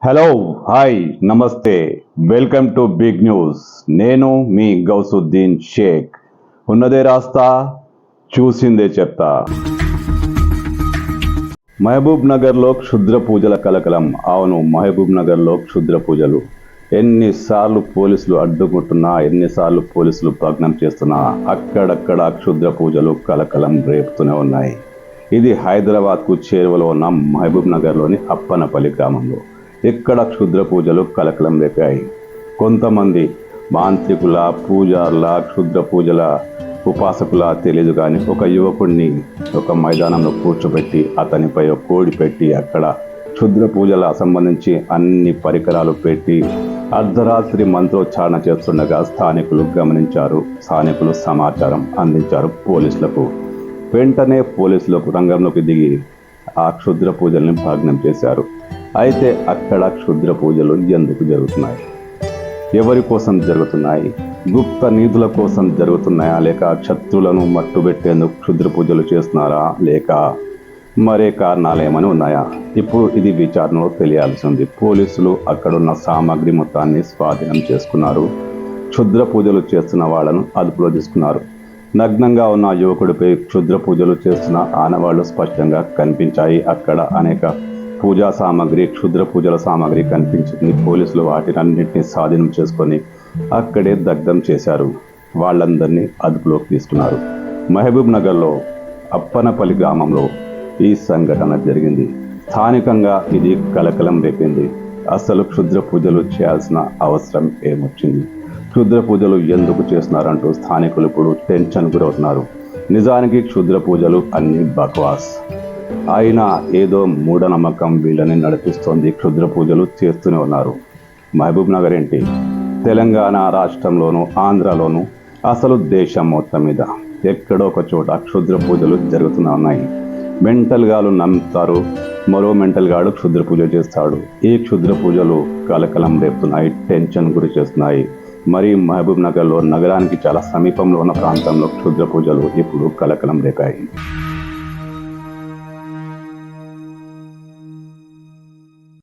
Hello, hi, నమస్తే, welcome to big news. నేను మీ గౌసుద్దీన్ షేక్. ఉన్నదే రాస్తా, చూసిందే చెప్తా. మహబూబ్ నగర్లో క్షుద్ర పూజల కలకలం. అవును, మహబూబ్ నగర్లో క్షుద్ర పూజలు. ఎన్నిసార్లు పోలీసులు అడ్డుకుంటున్నా, ఎన్నిసార్లు పోలీసులు భగ్నం చేస్తున్నా అక్కడక్కడ క్షుద్ర పూజలు కలకలం రేపుతూనే ఉన్నాయి. ఇది హైదరాబాద్కు చేరువలో ఉన్న మహబూబ్ నగర్లోని అప్పనపల్లి గ్రామంలో. ఇక్కడ క్షుద్ర పూజలు కలకలం రేపాయి. కొంతమంది మాంత్రికుల, పూజారుల, క్షుద్ర పూజల ఉపాసకుల తెలియదు కానీ ఒక యువకుడిని ఒక మైదానంలో కూర్చోబెట్టి అతనిపై ఒక కోడి పెట్టి అక్కడ క్షుద్ర పూజల సంబంధించి అన్ని పరికరాలు పెట్టి అర్ధరాత్రి మంత్రోచ్చారణ చేస్తుండగా స్థానికులు గమనించారు. స్థానికులు సమాచారం అందించారు పోలీసులకు. వెంటనే పోలీసులకు రంగంలోకి దిగి ఆ క్షుద్ర పూజల్ని భగ్నం చేశారు. అయితే అక్కడ క్షుద్ర పూజలు ఎందుకు జరుగుతున్నాయి, ఎవరి కోసం జరుగుతున్నాయి, గుప్త నిధుల కోసం జరుగుతున్నాయా, లేక శత్రువులను మట్టుబెట్టేందుకు క్షుద్ర పూజలు చేస్తున్నారా, లేక మరే కారణాలు ఏమైనా ఉన్నాయా? ఇప్పుడు ఇది విచారణలో తెలియాల్సి ఉంది. పోలీసులు అక్కడున్న సామాగ్రి మొత్తాన్ని స్వాధీనం చేసుకున్నారు. క్షుద్ర పూజలు చేస్తున్న వాళ్ళను అదుపులో తీసుకున్నారు. నగ్నంగా ఉన్న యువకుడిపై క్షుద్ర పూజలు చేస్తున్న ఆనవాళ్లు స్పష్టంగా కనిపించాయి. అక్కడ అనేక పూజా సామాగ్రి, క్షుద్ర పూజల సామాగ్రి కనిపించింది. పోలీసులు వాటినన్నింటినీ స్వాధీనం చేసుకొని అక్కడే దగ్ధం చేశారు. వాళ్ళందరినీ అదుపులోకి తీసుకున్నారు. మహబూబ్ నగర్లో అప్పనపల్లి గ్రామంలో ఈ సంఘటన జరిగింది. స్థానికంగా ఇది కలకలం రేపింది. అసలు క్షుద్ర పూజలు చేయాల్సిన అవసరం ఏమొచ్చింది, క్షుద్ర పూజలు ఎందుకు చేస్తున్నారంటూ స్థానికులు ఇప్పుడు టెన్షన్ గురవుతున్నారు. నిజానికి క్షుద్ర పూజలు అన్ని బక్వాస్. అయినా ఏదో మూఢనమ్మకం వీళ్ళని నడిపిస్తోంది. క్షుద్ర పూజలు చేస్తూనే ఉన్నారు. మహబూబ్ నగర్ ఏంటి, తెలంగాణ రాష్ట్రంలోను, ఆంధ్రలోను, అసలు దేశం మొత్తం మీద ఎక్కడో ఒక చోట క్షుద్ర పూజలు జరుగుతూనే ఉన్నాయి. మెంటల్ గాలు నమ్ముతారు, మరో మెంటల్ గాడు క్షుద్ర పూజ చేస్తాడు. ఈ క్షుద్ర పూజలు కలకలం రేపుతున్నాయి, టెన్షన్ గురి చేస్తున్నాయి. మరి మహబూబ్ నగర్లో నగరానికి చాలా సమీపంలో ఉన్న ప్రాంతంలో క్షుద్ర పూజలు ఇప్పుడు కలకలం రేపాయి.